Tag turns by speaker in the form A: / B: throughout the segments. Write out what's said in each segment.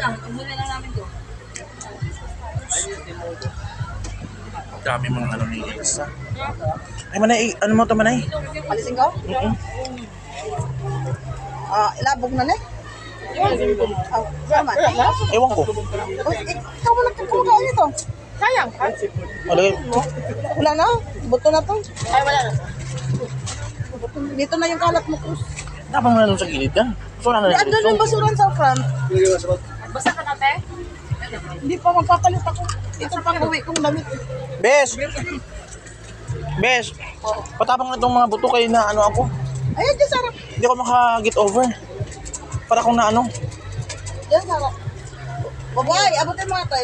A: Muna lang namin to.
B: Dami mga ano ni Elsa. Ay, Manay, ano mo to, Manay?
C: Alisin ko? Ilabog na, ne? Sama.
B: Ewan ko.
C: Ikaw mo nagkakuha nito. Sayang.
B: Alay,
C: Wala na. Buto na to.
A: Ay, wala na.
C: Dito na yung kalat mo, Cruz.
B: dapat mo na nun sa gilid yan. Gusto na
C: Andun yung basuran sa front.
A: Basta ka na, te?
C: Hindi pa magpapalit ako. Ito pang uwi kong damit.
B: Bes! Bes! Patapang na itong mga buto kayo na ano ako.
C: Ayan, dyan, Sarah.
B: Hindi ako maka-get over. Para akong na ano.
C: Dyan, Sarah. Babay, abutin mo ito.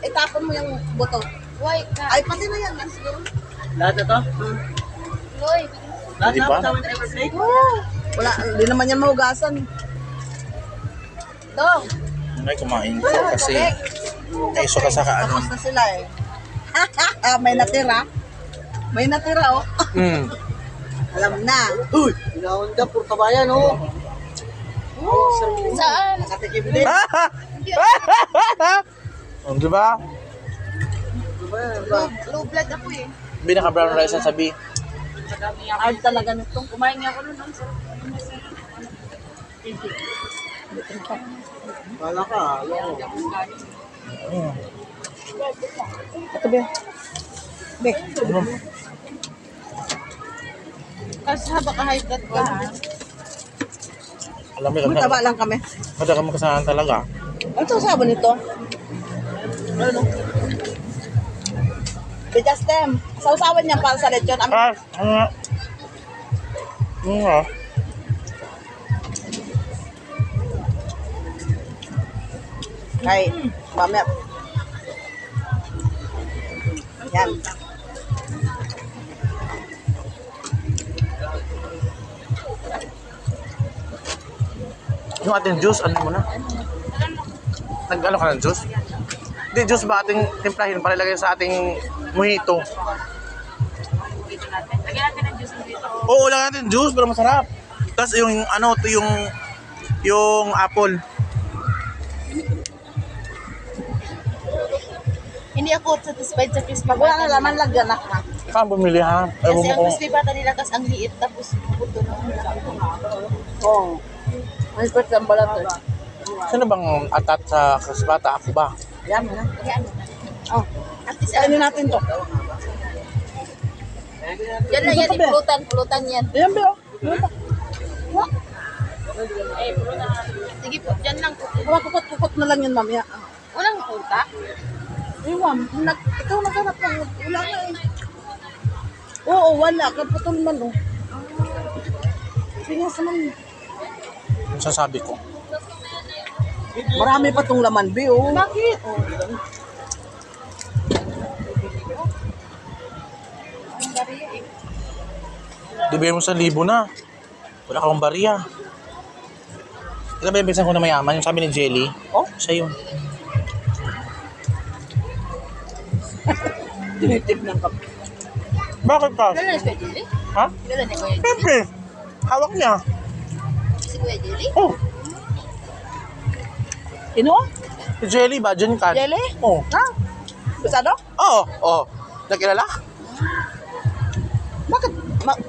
C: Itapon mo yung buto.
A: Uy, ka.
C: Ay, pati na yan. Siguro.
D: Lahat ito?
A: Uy.
D: Lahat
B: Di
D: na
B: ba?
D: kasama ng ever snake?
C: Wala, hindi naman yan mahugasan.
A: Dong.
B: Ay, kumain ko kasi naiso ka sa kaano.
C: Tapos na sila eh. May natira. May natira, oh. Alam na.
D: Uy! Ginawan ka, puro kabayan, oh.
A: Saan?
D: Nakatikim din.
B: Oh, di ba?
A: Low blood ako eh.
B: Binaka-brown rice ang sabi.
C: Hard talaga nitong.
A: Kumain nga ako nun.
D: Wala ka, alam mo.
C: Ito, Be. Be.
A: Kasi baka high blood ka ha.
B: Alam mo,
C: Mataba lang kami.
B: kada ka magkasalanan talaga.
C: Ano ito sabon nito? Ano? Bigastem. Sausawan niya para sa lechon.
B: Ah, ano? Ano?
C: Ay, mamaya. Yan.
B: Yung ating juice, ano mo na? Nag-ano ka ng juice? Hindi, juice ba ating timplahin para ilagay sa ating mojito?
A: Dito natin. Lagyan natin ng juice dito.
B: Oo, lagyan natin juice, pero masarap. Tapos yung ano, to yung apple.
A: Hindi ako satisfied sa crispy
C: Pag wala na laman, lagyan na ka.
B: Saan bumili ha? Ewan
A: Kasi
B: mo
A: ang
B: kung...
A: crispy bata nila kasi ang liit tapos puto na.
C: Oo. May pwede ang balat eh.
B: Sino bang atat sa kasbata? Ako ba?
C: Yan mo na.
A: Ayan.
C: Oh.
A: At least
C: Kainin natin to.
A: yan lang yan. Pulutan. Pulutan yan.
C: Ayan, Be. Oh.
A: Eh, pulutan. Sige po. Yan lang.
C: Kukot na lang yan, mamaya.
A: Walang puta.
C: Iwan. Ikaw naghanap ng wala na eh. Oo, wala. Kaputol man, oh. Pinas naman.
B: Yung sasabi ko.
C: Marami pa tong laman, Be, oh.
A: Bakit?
B: Di mo 1,000 na. Wala kang bariya. Ito ba yung pinsan ko na mayaman? Yung sabi ni Jelly?
C: Oh?
B: Siya yun.
C: Tinitip ng kape.
B: Bakit ka?
A: Kailan na si Kuya Jelly?
B: Ha?
A: Kailan na Kuya Jelly?
B: Siyempre. Hawak niya.
A: Si Kuya Jelly?
B: Oh.
C: Sino?
B: Si Jelly ba? Diyan ka?
C: Jelly?
B: Oh.
C: Ha? Bisado?
B: Oo. Oh. Nakilala?
C: Bakit?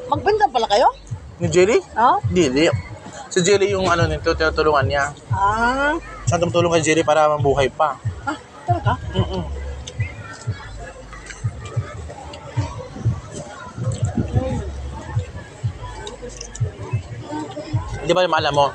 C: Magbenta pala kayo?
B: Ni Jelly?
C: Ha?
B: Hindi. Si Jelly yung ano nito, tinutulungan niya.
C: Ah.
B: Siya tumutulong kay Jelly para mabuhay pa.
C: Ah, talaga?
B: Hindi ba yung maalam mo?